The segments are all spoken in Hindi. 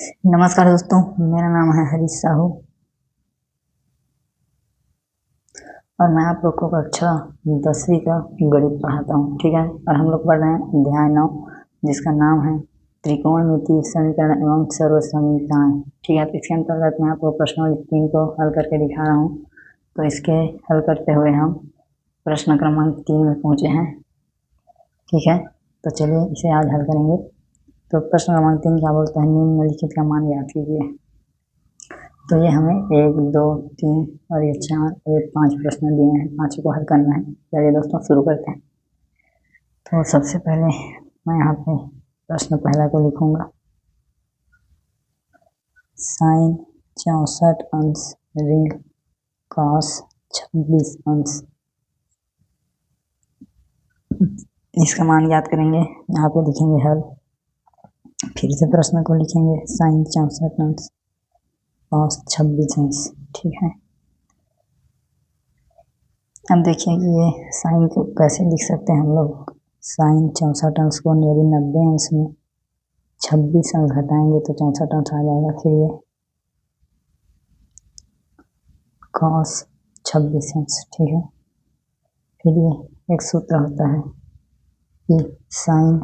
नमस्कार दोस्तों, मेरा नाम है हरीश साहू और मैं आप लोग को कक्षा 10वीं का गणित पढ़ाता हूँ। ठीक है, और हम लोग पढ़ रहे हैं अध्याय 9 जिसका नाम है त्रिकोणमितीय समीकरण एवं सर्वसमीकरण। ठीक है, तो इसके अंतर्गत मैं आपको प्रश्न 3 को हल करके दिखा रहा हूँ। तो इसके हल करते हुए हम प्रश्न क्रमांक 3 में पहुँचे हैं। ठीक है, तो चलिए इसे आज हल करेंगे। तो प्रश्न क्रमांक 3 क्या बोलता है, निम्नलिखित का मान ज्ञात कीजिए। तो ये हमें 1, 2, 3 और ये 4 और ये 5 प्रश्न दिए हैं, 5 को हल करना है। चलिए दोस्तों शुरू करते हैं। तो सबसे पहले मैं यहाँ पे प्रश्न पहला को लिखूंगा, साइन 64 अंश ऋण कॉस 26 अंश। इसका मान ज्ञात करेंगे, यहाँ पे लिखेंगे हल। फिर से प्रश्न को लिखेंगे, साइन 64 अंश कॉस 26 अंश। ठीक है, अब देखिए कि ये साइन को कैसे लिख सकते हैं हम लोग। साइन 64 अंश को यदि 90 अंश में 26 अंश घटाएंगे तो 64 अंश आ जाएगा। फिर ये कॉस 26 अंश। ठीक है, फिर ये एक सूत्र होता है कि साइन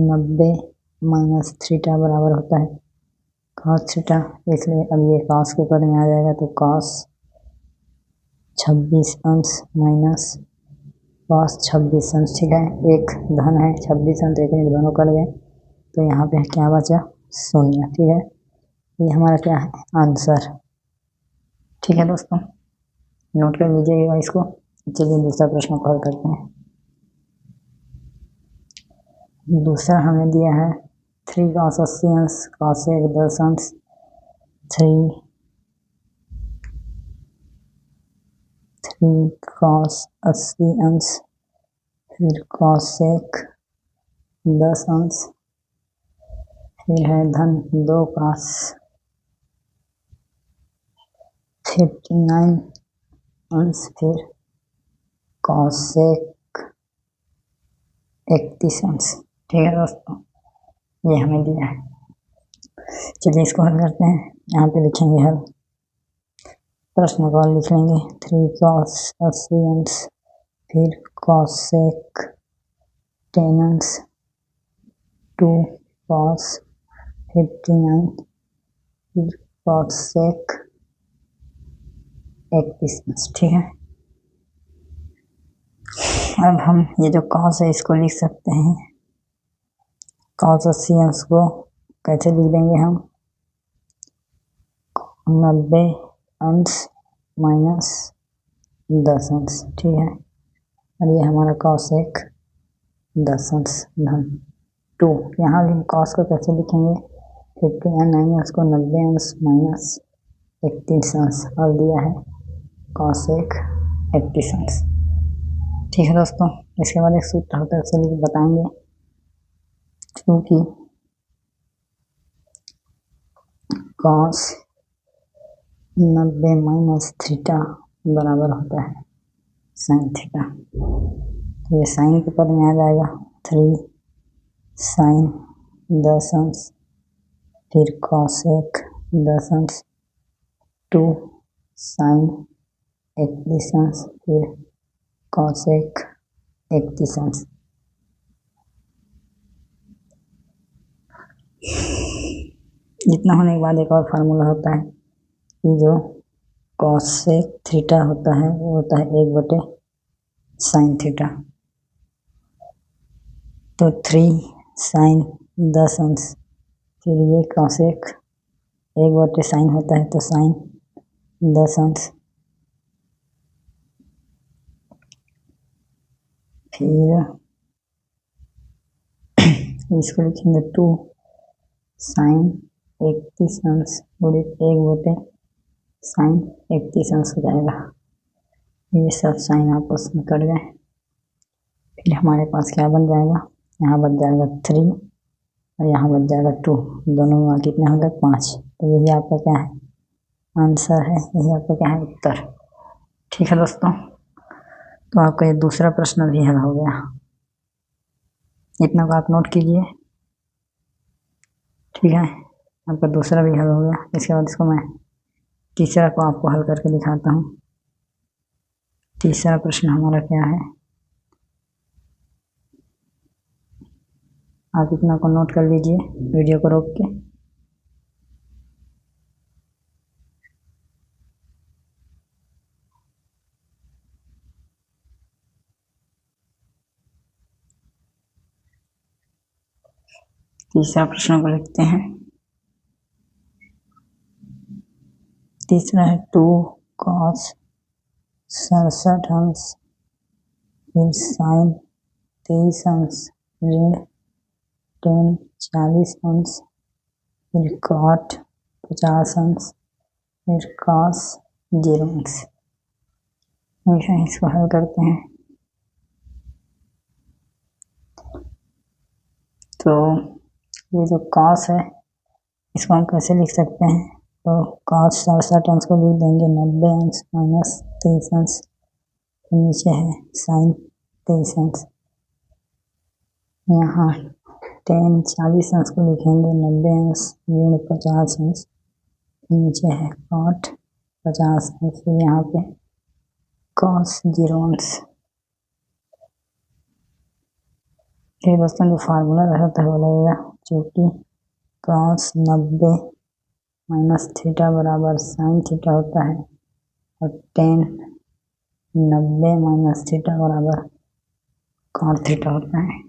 90 माइनस थीटा बराबर होता है कॉस थीटा, इसलिए अब ये कॉस के पद में आ जाएगा। तो कॉस 26 अंश माइनस कॉस 26 अंश। ठीक है, एक धन है 26 अंश, एक दोनों कट गए तो यहाँ पे क्या बचा, शून्य। ठीक है, ये हमारा क्या है, आंसर। ठीक है दोस्तों, नोट कर लीजिएगा इसको। चलिए दूसरा प्रश्न को हल करते हैं। दूसरा हमें दिया है 3 cos 80 अंश cos 10 अंश 3 cos 80 अंश फिर cos 10 अंश फिर है धन 2 cos 59 अंश फिर cos 31 अंश। ठीक है दोस्तों, ये हमें दिया है। चलिए इसको हल करते हैं। यहाँ पे लिखेंगे हल, प्रश्न को लिख लेंगे 3 cos 80 अंश फिर cos 10 अंश 2 cos 59 फिर cos 31 अंश। ठीक है, अब हम ये जो cos है इसको लिख सकते हैं। cos 80 अंश को कैसे लिख देंगे हम, 90 अंश माइनस 10 अंश। ठीक है, और ये हमारा cos 10 अंश धन 2। यहाँ भी cos को कैसे लिखेंगे, 59 अंश को 90 अंश माइनस 31 अंश और दिया है cos 31 अंश। ठीक है दोस्तों, इसके बाद एक सूत्र होता है, उसे बताएंगे। क्योंकि cos 90 माइनस थीटा बराबर होता है साइन थीटा, तो ये साइन के पद में आ जाएगा 3 साइन 10 अंश फिर cos 10 अंश 2 साइन 31 अंश फिर cos 31 अंश। इतना होने के बाद एक और फार्मूला होता है कि जो cos थीटा होता है वो होता है 1/sin थीटा। तो 3 साइन 10 अंश फिर ये cos 1/sin होता है, तो साइन 10 अंश फिर इसको लिखेंगे 2 साइन 31 अंश गुणित 1/sin 31 अंश हो जाएगा। ये सब साइन आपस में कट गए, फिर हमारे पास क्या बन जाएगा, यहाँ बन जाएगा 3 और यहाँ बन जाएगा 2, दोनों में कितने हो गए 5। तो यही आपका क्या है, आंसर है, यही आपका क्या है, उत्तर। ठीक है दोस्तों, तो आपका ये दूसरा प्रश्न भी हल हो गया। इतना को आप नोट कीजिए। ठीक है, आपका दूसरा भी हल हो गया। इसके बाद इसको मैं तीसरा को आपको हल करके दिखाता हूँ। तीसरा प्रश्न हमारा क्या है, आप इतना को नोट कर लीजिए वीडियो को रोक के। तीसरा प्रश्न को लिखते हैं। तीसरा है 2 cos 67 अंश फिर साइन 23 अंश ऋण 10 40 अंश फिर कॉट 50 अंश फिर कॉस 0 अंश। हमेशा इसको हल करते हैं। तो ये जो कॉस है इसको हम कैसे लिख सकते हैं, तो कॉस 67 अंश को लिख देंगे 90 अंश माइनस 23 अंश, नीचे है साइन 23 अंश। यहाँ 10 40 अंश को लिखेंगे 90 अंश ऋण 50 अंश, नीचे है कॉट 50 अंश, फिर यहाँ पे कॉस 0 अंश। ठीक दोस्तों, जो फार्मूला रहता है वो लगेगा, चूँकि कॉस 90 माइनस थीटा बराबर साइन थीटा होता है और 10 90 माइनस थीटा बराबर कॉट थीटा होता है।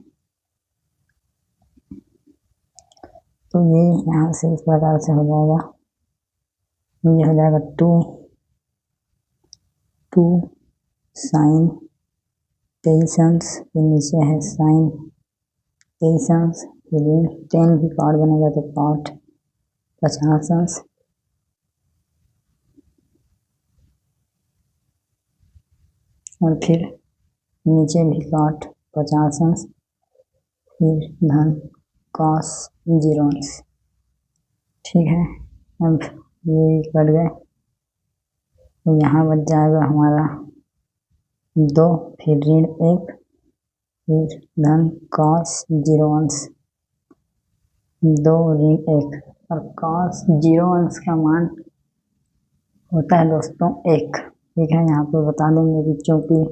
तो ये यहाँ से इस प्रकार से हो जाएगा, ये हो जाएगा 2 साइन 23 अंश, फिर नीचे है साइन 23 अंश, फिर 10 भी कॉट बनेगा तो कॉट 50 अंश, और फिर नीचे भी कॉट 50 अंश, फिर धन कॉस 0 अंश। ठीक है, अब ये कट गए तो यहाँ बच जाएगा हमारा 2 फिर ऋण 1 फिर धन कॉस 0 अंश, 2 ऋण 1, और कॉस 0 अंश का मान होता है दोस्तों 1। ठीक है, यहाँ पे बता देंगे कि क्योंकि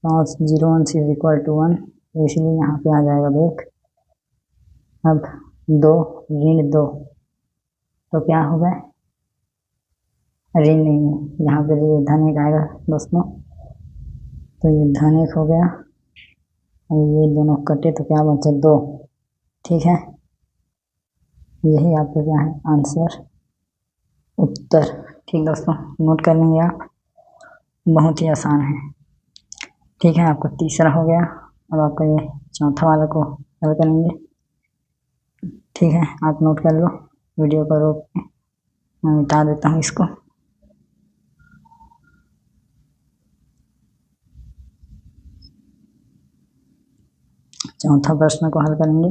कॉस 0 अंश इज इक्वल टू 1, तो इसलिए यहाँ पे आ जाएगा 1। अब 2 ऋण 2 तो क्या होगा, ऋण नहीं है, यहाँ पे धन 1 आएगा दोस्तों, तो ये धन 1 हो गया, और ये दोनों कटे तो क्या बचे 2। ठीक है, यही आपका क्या है आंसर, उत्तर। ठीक दोस्तों, नोट कर लेंगे आप, बहुत ही आसान है। ठीक है, आपका तीसरा हो गया, अब आपका ये चौथा वाला को हल करेंगे। ठीक है, आप नोट कर लो, वीडियो को रोक के मैं मिटा देता हूँ इसको। चौथा प्रश्न को हल करेंगे।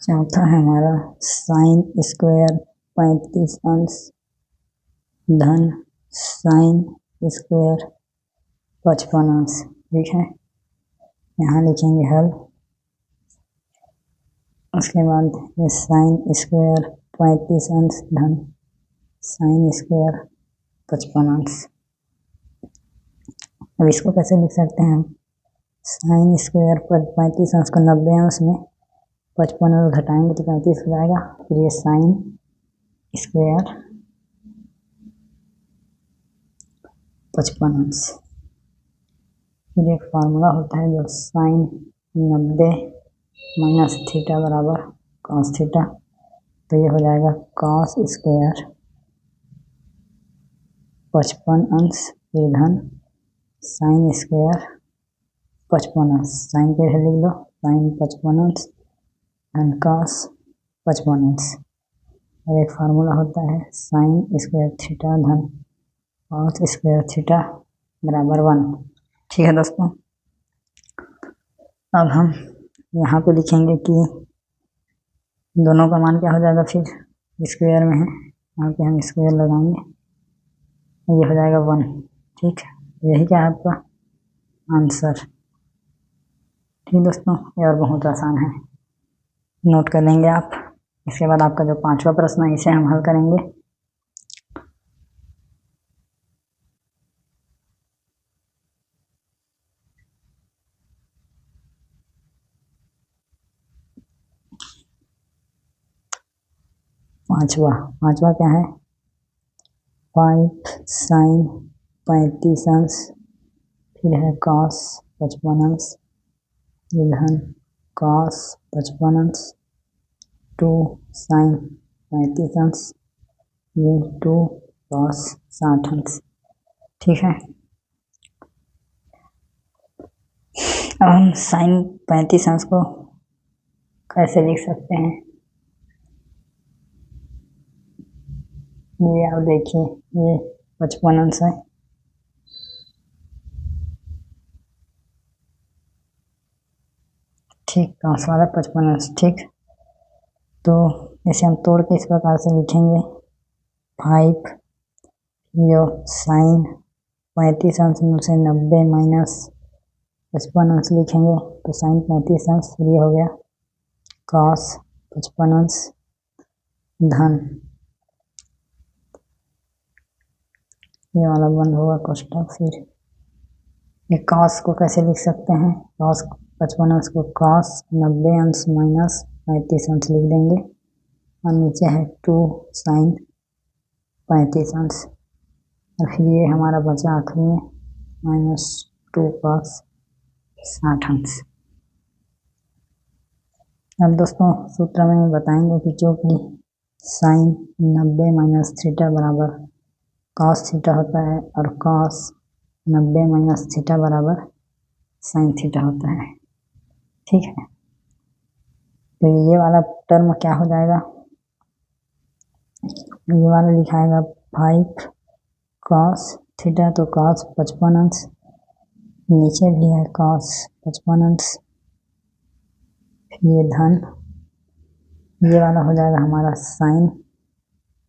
चौथा है हमारा साइन स्क्वायर 35 अंश धन साइन स्क्वायर 55 अंश। ठीक है, यहाँ लिखेंगे हल, उसके बाद ये साइन स्क्वायर 35 अंश धन साइन स्क्वायर 55 अंश। अब इसको कैसे लिख सकते हैं हम, साइन स्क्वायर पर 35 अंश को 90 अंश में 55 अंश घटाएंगे तो 35 हो जाएगा, फिर ये साइन स्क्वायर 55 अंश। फिर एक फार्मूला होता है जो साइन 90 माइनस थीटा बराबर कॉस थीटा, तो ये हो जाएगा कॉस स्क्वायर 55 अंश फिर धन साइन स्क्वायर 55 अंश। साइन पे लिख लो, साइन 55 अंश धन कॉस 55 अंश। और एक फार्मूला होता है साइन स्क्वायर थीटा धन कॉस स्क्वायर थीटा बराबर 1। ठीक है दोस्तों, अब हम यहाँ पे लिखेंगे कि दोनों का मान क्या हो जाएगा, फिर स्क्वायर में है, यहाँ पे हम स्क्वायर लगाएंगे, ये हो जाएगा 1। ठीक, यही क्या है आपका आंसर। ठीक दोस्तों, ये और बहुत आसान है, नोट कर लेंगे आप। इसके बाद आपका जो 5वां प्रश्न है इसे हम हल करेंगे। पांचवा क्या है? 5 sin 35 अंश, फिर है cos 55 अंश, ये धन cos 55 अंश, 2 sin 35 अंश, ये 2 cos 60 अंश। ठीक है, अब हम sin 35 अंश को कैसे लिख सकते हैं? ये आप देखिए, ये 55 अंश है, ठीक, cos वाला 55 अंश। ठीक, तो इसे हम तोड़ के इस प्रकार से लिखेंगे, 5 यो साइन 35 अंश में से 90 माइनस 55 अंश लिखेंगे, तो साइन 35 अंश ये हो गया cos 55 अंश धन ये वाला बंद होगा कोष्टक। फिर ये cos को कैसे लिख सकते हैं? cos 55 अंश को cos 90 अंश माइनस 35 अंश लिख देंगे, और नीचे है 2 साइन 35 अंश, और फिर ये हमारा बचा आखिरी में माइनस 2 cos 60 अंश। अब दोस्तों सूत्र में बताएंगे कि जो कि साइन 90 माइनस थीटा बराबर cos थीटा होता है, और cos 90 माइनस थीटा बराबर साइन थीटा होता है। ठीक है, तो ये वाला टर्म क्या हो जाएगा? ये वाला लिखाएगा 5 cos थीटा, तो cos 55 अंश, नीचे भी है cos 55 अंश, ये धन ये वाला हो जाएगा हमारा साइन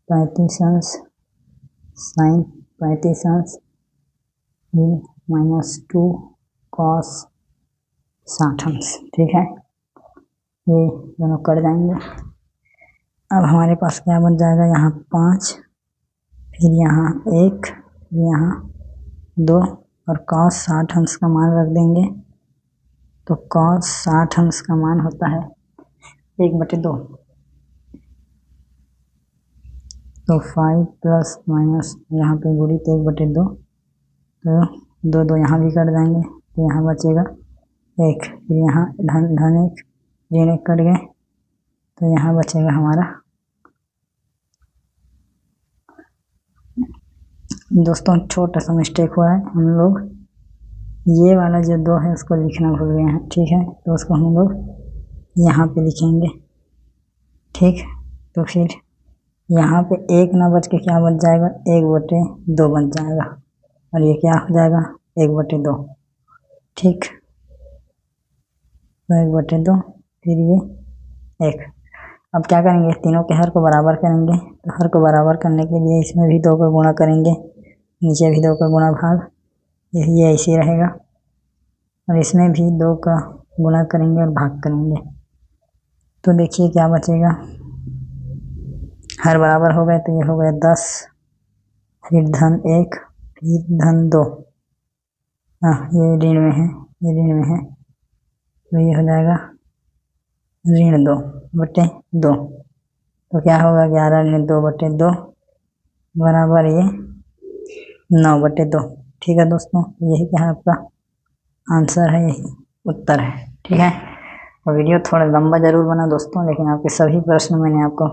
35 अंश, साइन 35 अंश, ये माइनस 2 cos 60 अंश। ठीक है, ये दोनों कट जाएंगे। अब हमारे पास क्या बन जाएगा? यहाँ 5, फिर यहाँ 1, फिर यहाँ 2, और cos 60 अंश का मान रख देंगे, तो cos 60 अंश का मान होता है 1/2, तो 5 प्लस माइनस यहाँ पे गुड़ी, तो 1/2, तो 2 यहाँ भी कट जाएंगे, तो यहाँ बचेगा 1, फिर यहाँ धन 1 ऋण 1 कट गए, तो यहाँ बचेगा हमारा। दोस्तों छोटा सा मिस्टेक हुआ है, हम लोग ये वाला जो 2 है उसको लिखना भूल गए हैं। ठीक है, तो उसको हम लोग यहाँ पे लिखेंगे। ठीक, तो फिर यहाँ पे 1 ना बच के क्या बच जाएगा? 1/2 बच जाएगा, और ये क्या हो जाएगा? 1/2। ठीक, तो 1/2, फिर ये 1। अब क्या करेंगे? तीनों के हर को बराबर करेंगे, तो हर को बराबर करने के लिए इसमें भी 2 का गुणा करेंगे, नीचे भी 2 का गुणा भाग, ये ऐसे रहेगा, और इसमें भी 2 का गुणा करेंगे और भाग करेंगे, तो देखिए क्या बचेगा। हर बराबर हो गए, तो ये हो गया 10, फिर धन 1, फिर धन 2, हाँ ये ऋण में है, ये ऋण में है, तो ये हो जाएगा ऋण 2/2, तो क्या होगा? 11 ऋण 2/2 बराबर ये 9/2। ठीक है दोस्तों, यही क्या है आपका आंसर है, यही उत्तर है। ठीक है, और वीडियो थोड़ा लंबा जरूर बना दोस्तों, लेकिन आपके सभी प्रश्न मैंने आपको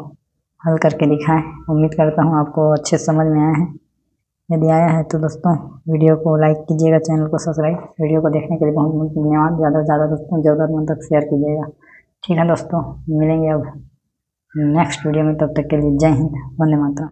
हल करके दिखाएं। उम्मीद करता हूं आपको अच्छे समझ में आया है। यदि आया है तो दोस्तों वीडियो को लाइक कीजिएगा, चैनल को सब्सक्राइब, वीडियो को देखने के लिए बहुत बहुत धन्यवाद। ज़्यादा से ज़्यादा दोस्तों ज़रूरतमंद तक शेयर कीजिएगा। ठीक है दोस्तों, मिलेंगे अब नेक्स्ट वीडियो में, तब तक के लिए जय हिंद, वंदे मातरम।